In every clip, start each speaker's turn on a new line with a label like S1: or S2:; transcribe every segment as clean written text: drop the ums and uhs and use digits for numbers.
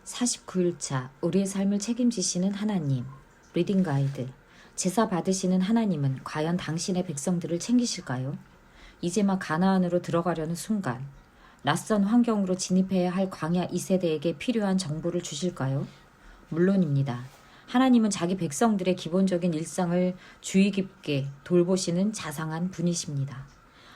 S1: 49일차 우리의 삶을 책임지시는 하나님. 리딩 가이드. 제사 받으시는 하나님은 과연 당신의 백성들을 챙기실까요? 이제 막 가나안으로 들어가려는 순간 낯선 환경으로 진입해야 할 광야 2세대에게 필요한 정보를 주실까요? 물론입니다. 하나님은 자기 백성들의 기본적인 일상을 주의 깊게 돌보시는 자상한 분이십니다.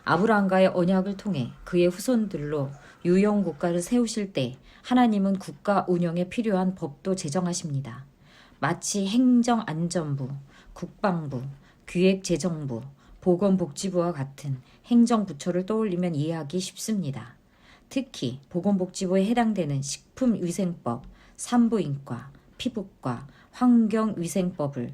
S1: 아브라함과의 언약을 통해 그의 후손들로 유형 국가를 세우실 때 하나님은 국가 운영에 필요한 법도 제정하십니다. 마치 행정안전부, 국방부, 기획재정부, 보건복지부와 같은 행정부처를 떠올리면 이해하기 쉽습니다. 특히 보건복지부에 해당되는 식품위생법, 산부인과, 피부과, 환경위생법을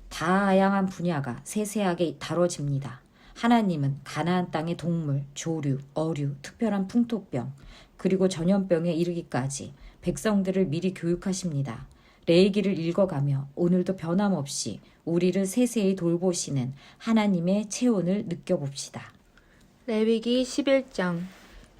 S1: 다양한 분야가 세세하게 다뤄집니다. 하나님은 가나안 땅의 동물, 조류, 어류, 특별한 풍토병, 그리고 전염병에 이르기까지 백성들을 미리 교육하십니다. 레위기를 읽어가며 오늘도 변함없이 우리를 세세히 돌보시는 하나님의 체온을 느껴봅시다.
S2: 레위기 11장.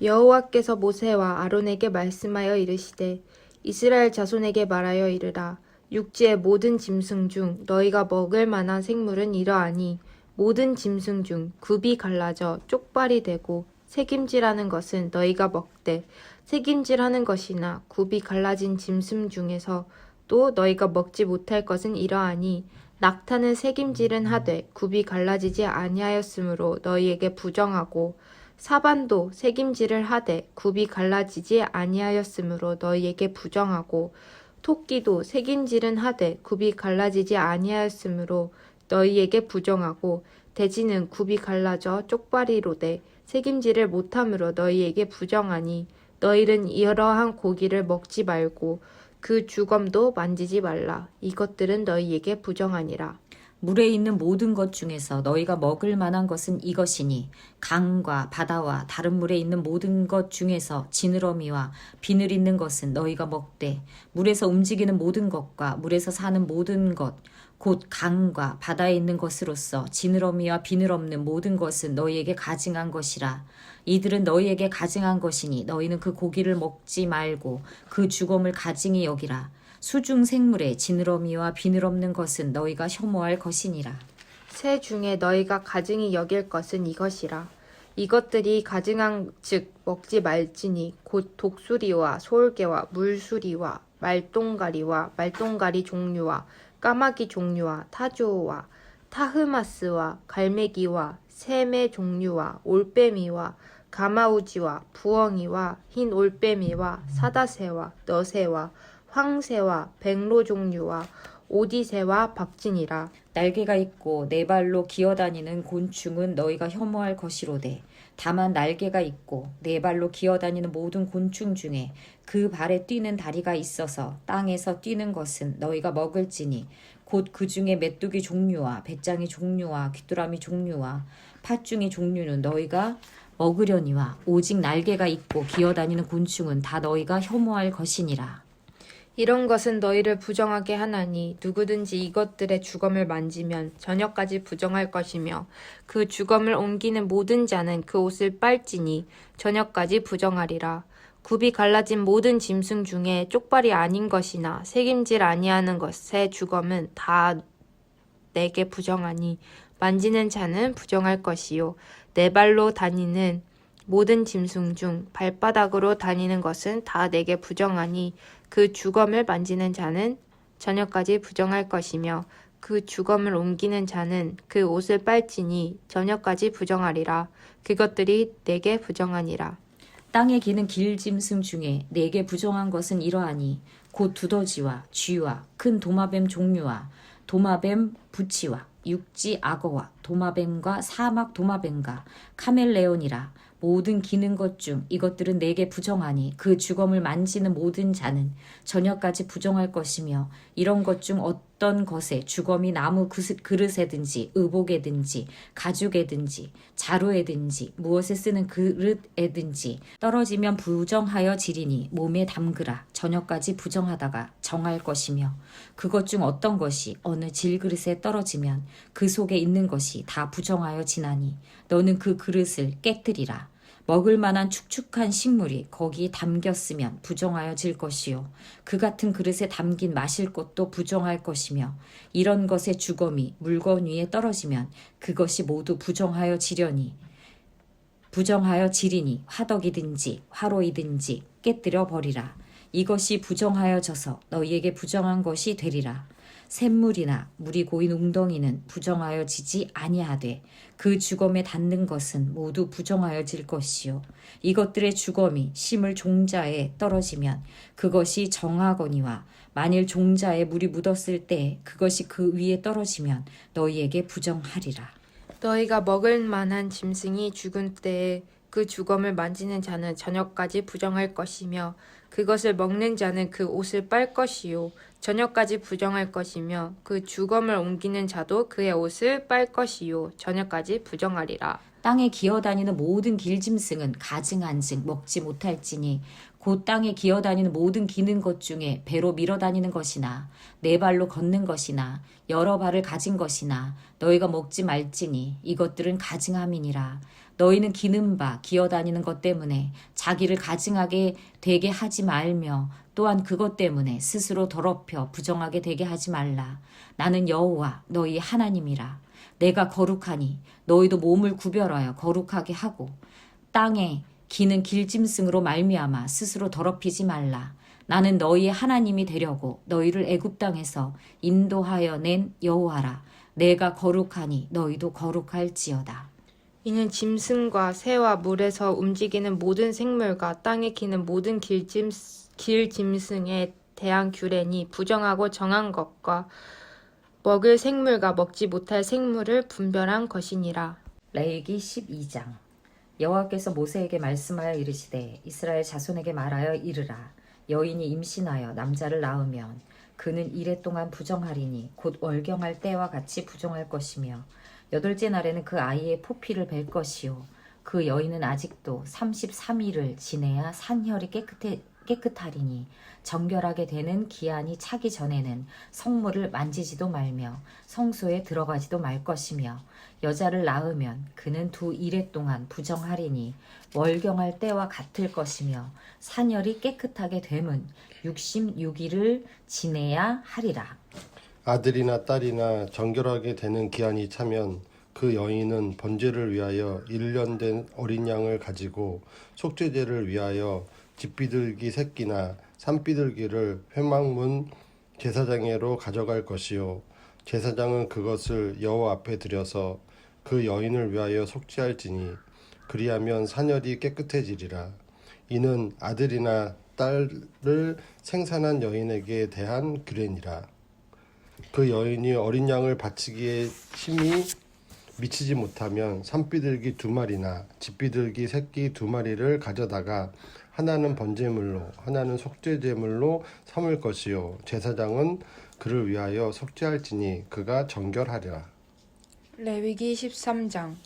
S2: 여호와께서 모세와 아론에게 말씀하여 이르시되 이스라엘 자손에게 말하여 이르라. 육지의 모든 짐승 중 너희가 먹을 만한 생물은 이러하니 모든 짐승 중 굽이 갈라져 쪽발이 되고 새김질하는 것은 너희가 먹되 새김질하는 것이나 굽이 갈라진 짐승 중에서 또 너희가 먹지 못할 것은 이러하니 낙타는 새김질은 하되 굽이 갈라지지 아니하였으므로 너희에게 부정하고 사반도 새김질을 하되 굽이 갈라지지 아니하였으므로 너희에게 부정하고 토끼도 새김질은 하되 굽이 갈라지지 아니하였으므로 너희에게 부정하고 돼지는 굽이 갈라져 쪽발이로되 새김질을 못함으로 너희에게 부정하니 너희는 이러한 고기를 먹지 말고 그 주검도 만지지 말라. 이것들은 너희에게 부정하니라.
S1: 물에 있는 모든 것 중에서 너희가 먹을 만한 것은 이것이니 강과 바다와 다른 물에 있는 모든 것 중에서 지느러미와 비늘 있는 것은 너희가 먹되 물에서 움직이는 모든 것과 물에서 사는 모든 것 곧 강과 바다에 있는 것으로서 지느러미와 비늘 없는 모든 것은 너희에게 가증한 것이라. 이들은 너희에게 가증한 것이니 너희는 그 고기를 먹지 말고 그 주검을 가증히 여기라. 수중 생물의 지느러미와 비늘 없는 것은 너희가 혐오할 것이니라.
S2: 새 중에 너희가 가증히 여길 것은 이것이라. 이것들이 가증한 즉 먹지 말지니 곧 독수리와 소울개와 물수리와 말똥가리와 말똥가리 종류와 까마귀 종류와 타조와 타흐마스와 갈매기와 샘의 종류와 올빼미와 가마우지와 부엉이와 흰 올빼미와 사다새와 너새와 황새와 백로 종류와 오디새와 박진이라.
S1: 날개가 있고 네 발로 기어다니는 곤충은 너희가 혐오할 것이로되 다만 날개가 있고 네 발로 기어다니는 모든 곤충 중에 그 발에 뛰는 다리가 있어서 땅에서 뛰는 것은 너희가 먹을지니 곧 그 중에 메뚜기 종류와 배짱이 종류와 귀뚜라미 종류와 팥중이 종류는 너희가 먹으려니와 오직 날개가 있고 기어다니는 곤충은 다 너희가 혐오할 것이니라.
S2: 이런 것은 너희를 부정하게 하나니 누구든지 이것들의 주검을 만지면 저녁까지 부정할 것이며 그 주검을 옮기는 모든 자는 그 옷을 빨지니 저녁까지 부정하리라. 굽이 갈라진 모든 짐승 중에 쪽발이 아닌 것이나 새김질 아니하는 것의 주검은 다 내게 부정하니 만지는 자는 부정할 것이요 네 발로 다니는 모든 짐승 중 발바닥으로 다니는 것은 다 내게 부정하니 그 주검을 만지는 자는 저녁까지 부정할 것이며 그 주검을 옮기는 자는 그 옷을 빨지니 저녁까지 부정하리라. 그것들이 내게 부정하니라.
S1: 땅에 기는 길짐승 중에 내게 부정한 것은 이러하니 곧 두더지와 쥐와 큰 도마뱀 종류와 도마뱀 부치와 육지 악어와 도마뱀과 사막 도마뱀과 카멜레온이라. 모든 기는 것 중 이것들은 내게 부정하니 그 주검을 만지는 모든 자는 저녁까지 부정할 것이며 이런 것 중 어떤 것에 주검이 나무 그릇에든지 의복에든지 가죽에든지 자루에든지 무엇에 쓰는 그릇에든지 떨어지면 부정하여 지리니 몸에 담그라. 저녁까지 부정하다가 정할 것이며 그것 중 어떤 것이 어느 질그릇에 떨어지면 그 속에 있는 것이 다 부정하여 지나니 너는 그 그릇을 깨뜨리라. 먹을 만한 축축한 식물이 거기 담겼으면 부정하여질 것이요 그 같은 그릇에 담긴 마실 것도 부정할 것이며 이런 것의 주검이 물건 위에 떨어지면 그것이 모두 부정하여 지리니 화덕이든지 화로이든지 깨뜨려 버리라. 이것이 부정하여져서 너희에게 부정한 것이 되리라. 샘물이나 물이 고인 웅덩이는 부정하여지지 아니하되 그 주검에 닿는 것은 모두 부정하여질 것이요 이것들의 주검이 심을 종자에 떨어지면 그것이 정하거니와 만일 종자에 물이 묻었을 때 그것이 그 위에 떨어지면 너희에게 부정하리라.
S2: 너희가 먹을 만한 짐승이 죽은 때에 그 주검을 만지는 자는 저녁까지 부정할 것이며 그것을 먹는 자는 그 옷을 빨 것이요 저녁까지 부정할 것이며 그 주검을 옮기는 자도 그의 옷을 빨 것이요 저녁까지 부정하리라.
S1: 땅에 기어다니는 모든 길짐승은 가증한즉 먹지 못할지니 곧 땅에 기어다니는 모든 기는 것 중에 배로 밀어다니는 것이나 네 발로 걷는 것이나 여러 발을 가진 것이나 너희가 먹지 말지니 이것들은 가증함이니라. 너희는 기는 바 기어다니는 것 때문에 자기를 가증하게 되게 하지 말며 또한 그것 때문에 스스로 더럽혀 부정하게 되게 하지 말라. 나는 여호와 너희 하나님이라. 내가 거룩하니 너희도 몸을 구별하여 거룩하게 하고 땅에 기는 길짐승으로 말미암아 스스로 더럽히지 말라. 나는 너희의 하나님이 되려고 너희를 애굽 땅에서 인도하여 낸 여호와라. 내가 거룩하니 너희도 거룩할지어다.
S2: 이는 짐승과 새와 물에서 움직이는 모든 생물과 땅에 기는 모든 길짐승에 대한 규례니 부정하고 정한 것과 먹을 생물과 먹지 못할 생물을 분별한 것이니라.
S1: 레위기 12장. 여호와께서 모세에게 말씀하여 이르시되 이스라엘 자손에게 말하여 이르라. 여인이 임신하여 남자를 낳으면 그는 이레 동안 부정하리니 곧 월경할 때와 같이 부정할 것이며 여덟째 날에는 그 아이의 포피를 벨 것이요 그 여인은 아직도 33일을 지내야 산혈이 깨끗하리니 정결하게 되는 기한이 차기 전에는 성물을 만지지도 말며 성소에 들어가지도 말 것이며 여자를 낳으면 그는 2일에 동안 부정하리니 월경할 때와 같을 것이며 산혈이 깨끗하게 됨은 66일을 지내야 하리라.
S3: 아들이나 딸이나 정결하게 되는 기한이 차면 그 여인은 번제를 위하여 1년 된 어린 양을 가지고 속죄제를 위하여 집비둘기 새끼나 산비둘기를 회막문 제사장에로 가져갈 것이요 제사장은 그것을 여호와 앞에 들여서 그 여인을 위하여 속죄할지니 그리하면 산혈이 깨끗해지리라. 이는 아들이나 딸을 생산한 여인에게 대한 규례니라. 그 여인이 어린 양을 바치기에 힘이 미치지 못하면 산비둘기 2마리나 집비둘기 새끼 2마리를 가져다가 하나는 번제물로 하나는 속죄제물로 삼을 것이요 제사장은 그를 위하여 속죄할지니 그가 정결하리라.
S2: 레위기 13장.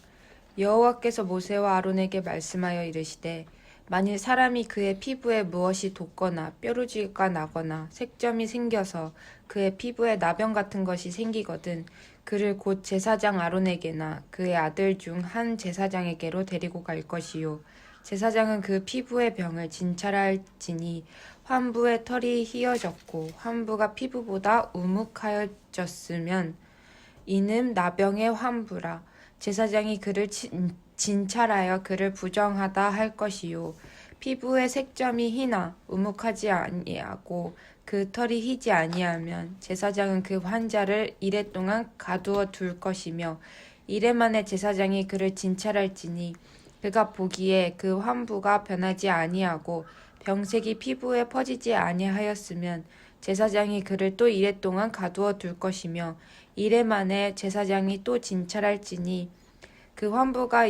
S2: 여호와께서 모세와 아론에게 말씀하여 이르시되 만일 사람이 그의 피부에 무엇이 돋거나 뾰루지가 나거나 색점이 생겨서 그의 피부에 나병 같은 것이 생기거든 그를 곧 제사장 아론에게나 그의 아들 중 한 제사장에게로 데리고 갈 것이요 제사장은 그 피부의 병을 진찰할지니 환부의 털이 휘어졌고 환부가 피부보다 우묵하여졌으면 이는 나병의 환부라. 제사장이 그를 진찰하여 그를 부정하다 할 것이요 피부의 색점이 희나 우묵하지 아니하고 그 털이 희지 아니하면 제사장은 그 환자를 이레 동안 가두어 둘 것이며 이레 만에 제사장이 그를 진찰할지니 그가 보기에 그 환부가 변하지 아니하고 병색이 피부에 퍼지지 아니하였으면 제사장이 그를 또 이레 동안 가두어 둘 것이며 이레 만에 제사장이 또 진찰할지니 그 환부가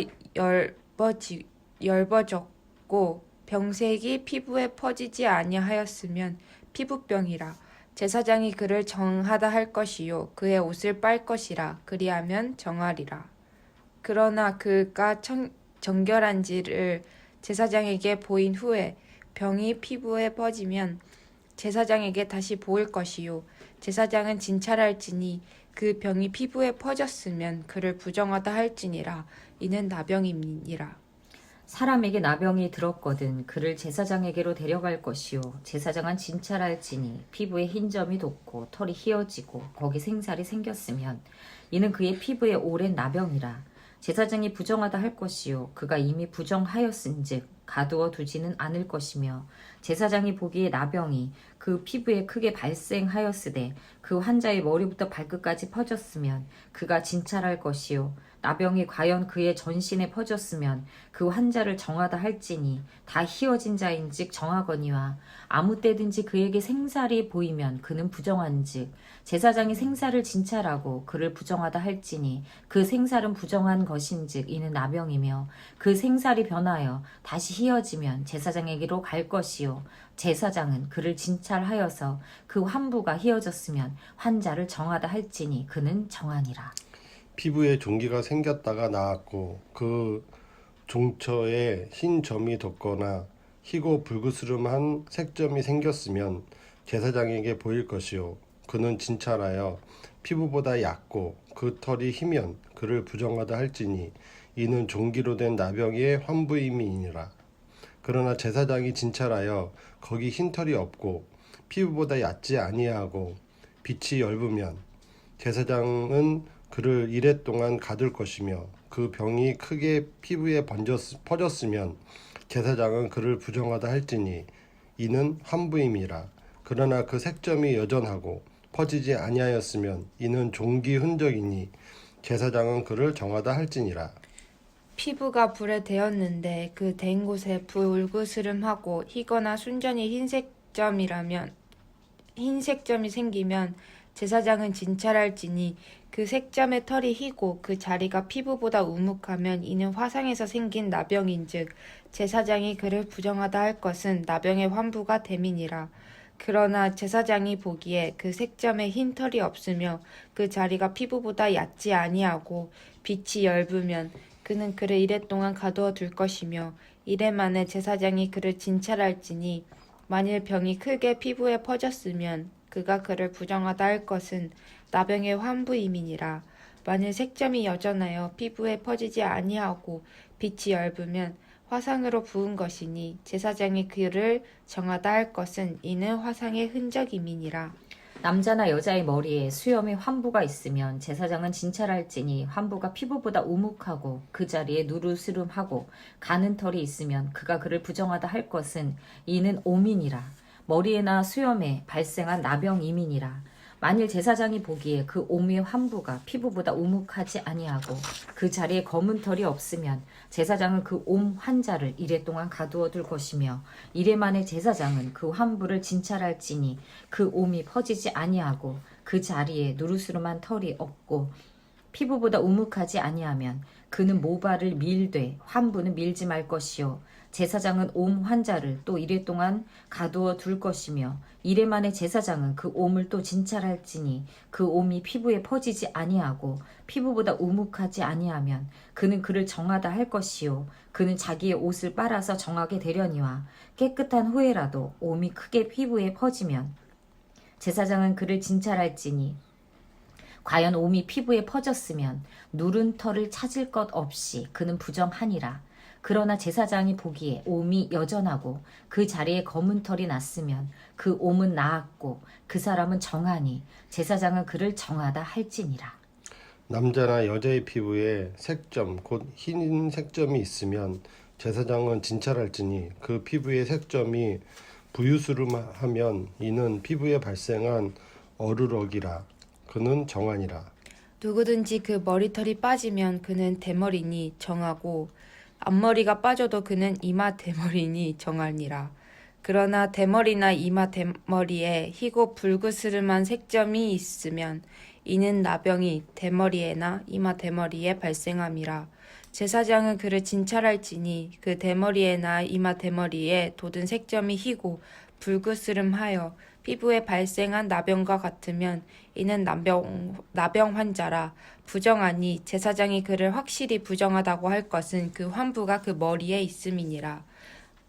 S2: 엷어졌고 병색이 피부에 퍼지지 아니하였으면 피부병이라. 제사장이 그를 정하다 할 것이요 그의 옷을 빨 것이라. 그리하면 정하리라. 그러나 그가 정결한지를 제사장에게 보인 후에 병이 피부에 퍼지면 제사장에게 다시 보일 것이요 제사장은 진찰할지니 그 병이 피부에 퍼졌으면 그를 부정하다 할지니라. 이는 나병임이니라.
S1: 사람에게 나병이 들었거든 그를 제사장에게로 데려갈 것이요 제사장은 진찰할지니 피부에 흰 점이 돋고 털이 휘어지고 거기 생살이 생겼으면 이는 그의 피부에 오랜 나병이라 제사장이 부정하다 할 것이요 그가 이미 부정하였은즉 가두어 두지는 않을 것이며 제사장이 보기에 나병이 그 피부에 크게 발생하였으되 그 환자의 머리부터 발끝까지 퍼졌으면 그가 진찰할 것이요 나병이 과연 그의 전신에 퍼졌으면 그 환자를 정하다 할지니 다 희어진 자인즉 정하거니와 아무 때든지 그에게 생살이 보이면 그는 부정한즉 제사장이 생살을 진찰하고 그를 부정하다 할지니 그 생살은 부정한 것인즉 이는 나병이며 그 생살이 변하여 다시 희어지면 제사장에게로 갈 것이요 제사장은 그를 진찰하여서 그 환부가 희어졌으면 환자를 정하다 할지니 그는 정하니라.
S3: 피부에 종기가 생겼다가 나았고 그 종처에 흰 점이 돋거나 희고 불그스름한 색점이 생겼으면 제사장에게 보일 것이요 그는 진찰하여 피부보다 얕고 그 털이 희면 그를 부정하다 할지니 이는 종기로 된 나병의 환부임이니라. 그러나 제사장이 진찰하여 거기 흰 털이 없고 피부보다 얕지 아니하고 빛이 엷으면 제사장은 그를 이레 동안 가둘 것이며 그 병이 크게 피부에 퍼졌으면 제사장은 그를 부정하다 할지니 이는 환부임이라. 그러나 그 색점이 여전하고 퍼지지 아니하였으면 이는 종기 흔적이니 제사장은 그를 정하다 할지니라.
S2: 피부가 불에 데었는데 그 댄 곳에 불그스름하고 희거나 순전히 흰색점이 생기면 제사장은 진찰할지니 그 색점의 털이 희고 그 자리가 피부보다 우묵하면 이는 화상에서 생긴 나병인즉 제사장이 그를 부정하다 할 것은 나병의 환부가 됨이니라. 그러나 제사장이 보기에 그 색점에 흰 털이 없으며 그 자리가 피부보다 얕지 아니하고 빛이 엷으면 그는 그를 이레 동안 가두어 둘 것이며 이레 만에 제사장이 그를 진찰할지니 만일 병이 크게 피부에 퍼졌으면 그가 그를 부정하다 할 것은 나병의 환부임이니라. 만일 색점이 여전하여 피부에 퍼지지 아니하고 빛이 엷으면 화상으로 부은 것이니 제사장이 그를 정하다 할 것은 이는 화상의 흔적임이니라.
S1: 남자나 여자의 머리에 수염의 환부가 있으면 제사장은 진찰할지니 환부가 피부보다 우묵하고 그 자리에 누르스름하고 가는 털이 있으면 그가 그를 부정하다 할 것은 이는 오민이라. 머리에나 수염에 발생한 나병이민이라. 만일 제사장이 보기에 그 옴의 환부가 피부보다 우묵하지 아니하고 그 자리에 검은 털이 없으면 제사장은 그 옴 환자를 이레 동안 가두어 둘 것이며 이레 만에 제사장은 그 환부를 진찰할지니 그 옴이 퍼지지 아니하고 그 자리에 누르스름한 털이 없고 피부보다 우묵하지 아니하면 그는 모발을 밀되 환부는 밀지 말 것이요 제사장은 옴 환자를 또 이레 동안 가두어 둘 것이며 이레 만에 제사장은 그 옴을 또 진찰할지니 그 옴이 피부에 퍼지지 아니하고 피부보다 우묵하지 아니하면 그는 그를 정하다 할 것이요 그는 자기의 옷을 빨아서 정하게 되려니와 깨끗한 후에라도 옴이 크게 피부에 퍼지면 제사장은 그를 진찰할지니 과연 옴이 피부에 퍼졌으면 누른 털을 찾을 것 없이 그는 부정하니라. 그러나 제사장이 보기에 옴이 여전하고 그 자리에 검은 털이 났으면 그 옴은 나았고 그 사람은 정하니 제사장은 그를 정하다 할지니라.
S3: 남자나 여자의 피부에 색점 곧 흰 색점이 있으면 제사장은 진찰할지니 그 피부의 색점이 부유스름하면 이는 피부에 발생한 어르럭이라. 그는 정하니라.
S2: 누구든지 그 머리털이 빠지면 그는 대머리니 정하고 앞머리가 빠져도 그는 이마 대머리니 정하니라. 그러나 대머리나 이마 대머리에 희고 불그스름한 색점이 있으면 이는 나병이 대머리에나 이마 대머리에 발생함이라. 제사장은 그를 진찰할지니 그 대머리에나 이마 대머리에 돋은 색점이 희고 불그스름하여 피부에 발생한 나병과 같으면 이는 나병 환자라. 부정하니 제사장이 그를 확실히 부정하다고 할 것은 그 환부가 그 머리에 있음이니라.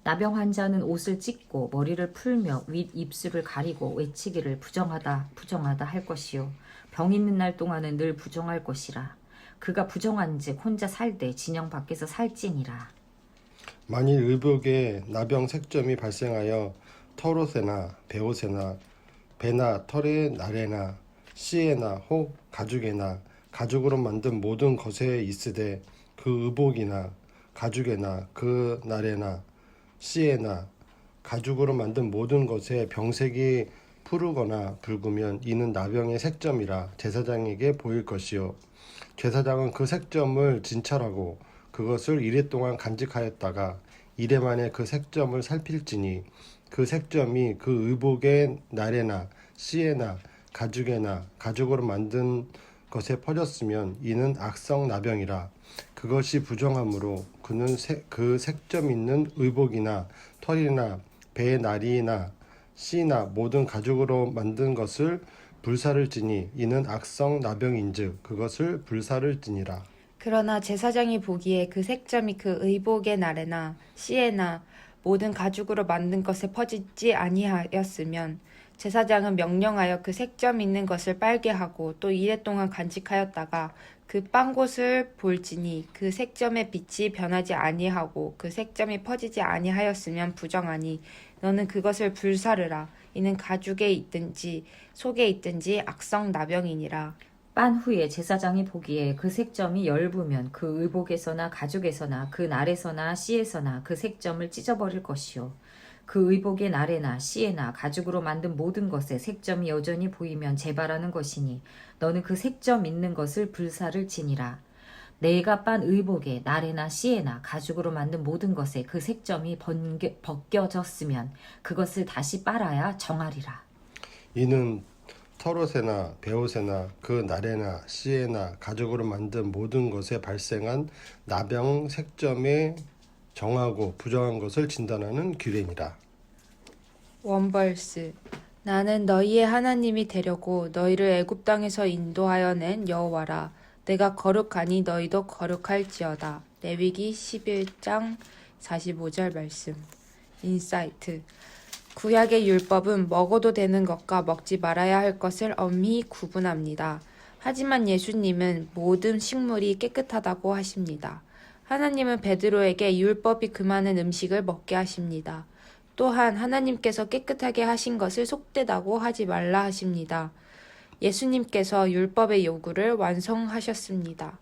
S1: 나병 환자는 옷을 찢고 머리를 풀며 윗 입술을 가리고 외치기를 부정하다 부정하다 할 것이요 병 있는 날 동안은 늘 부정할 것이라. 그가 부정한즉 혼자 살되 진영 밖에서 살지니라.
S3: 만일 의복에 나병 색점이 발생하여 털옷에나 베옷에나 배나 털의 날에나 씨에나 혹 가죽에나 가죽으로 만든 모든 것에 있으되 그 의복이나 가죽에나 그 날에나 씨에나 가죽으로 만든 모든 것에 병색이 푸르거나 붉으면 이는 나병의 색점이라 제사장에게 보일 것이요 제사장은 그 색점을 진찰하고 그것을 이레 동안 간직하였다가 이레 만에 그 색점을 살필지니 그 색점이 그 의복의 날에나 씨에나 가죽에나 가죽으로 만든 것에 퍼졌으면 이는 악성 나병이라 그것이 부정하므로 그는 그 색점 있는 의복이나 털이나 배의 날이나 씨나 모든 가죽으로 만든 것을 불사를 지니 이는 악성 나병인즉 그것을 불사를 지니라.
S2: 그러나 제사장이 보기에 그 색점이 그 의복의 날에나 씨에나 모든 가죽으로 만든 것에 퍼지지 아니하였으면 제사장은 명령하여 그 색점 있는 것을 빨게 하고 또 이레 동안 간직하였다가 그 빤 곳을 볼지니 그 색점의 빛이 변하지 아니하고 그 색점이 퍼지지 아니하였으면 부정하니 너는 그것을 불사르라. 이는 가죽에 있든지 속에 있든지 악성 나병이니라.
S1: 빤 후에 제사장이 보기에 그 색점이 엷으면 그 의복에서나 가죽에서나 그 날에서나 씨에서나 그 색점을 찢어버릴 것이요 그 의복의 날에나 씨에나 가죽으로 만든 모든 것에 색점이 여전히 보이면 재발하는 것이니 너는 그 색점 있는 것을 불사를 지니라. 내가 빤 의복에 날에나 씨에나 가죽으로 만든 모든 것에 그 색점이 벗겨졌으면 그것을 다시 빨아야 정하리라.
S3: 이는 털옷에나 베옷에나 그 날에나 씨에나 가죽으로 만든 모든 것에 발생한 나병 색점에 정하고 부정한 것을 진단하는 규례니라.
S2: 원벌스 나는 너희의 하나님이 되려고 너희를 애굽 땅에서 인도하여 낸 여호와라. 내가 거룩하니 너희도 거룩할지어다. 레위기 11장 45절 말씀. 인사이트 구약의 율법은 먹어도 되는 것과 먹지 말아야 할 것을 엄히 구분합니다. 하지만 예수님은 모든 식물이 깨끗하다고 하십니다. 하나님은 베드로에게 율법이 금하는 음식을 먹게 하십니다. 또한 하나님께서 깨끗하게 하신 것을 속되다고 하지 말라 하십니다. 예수님께서 율법의 요구를 완성하셨습니다.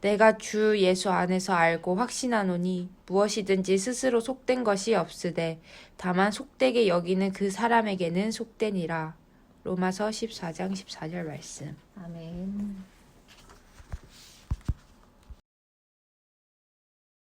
S2: 내가 주 예수 안에서 알고 확신하노니 무엇이든지 스스로 속된 것이 없으되 다만 속되게 여기는 그 사람에게는 속되니라. 로마서 14장 14절 말씀.
S1: 아멘.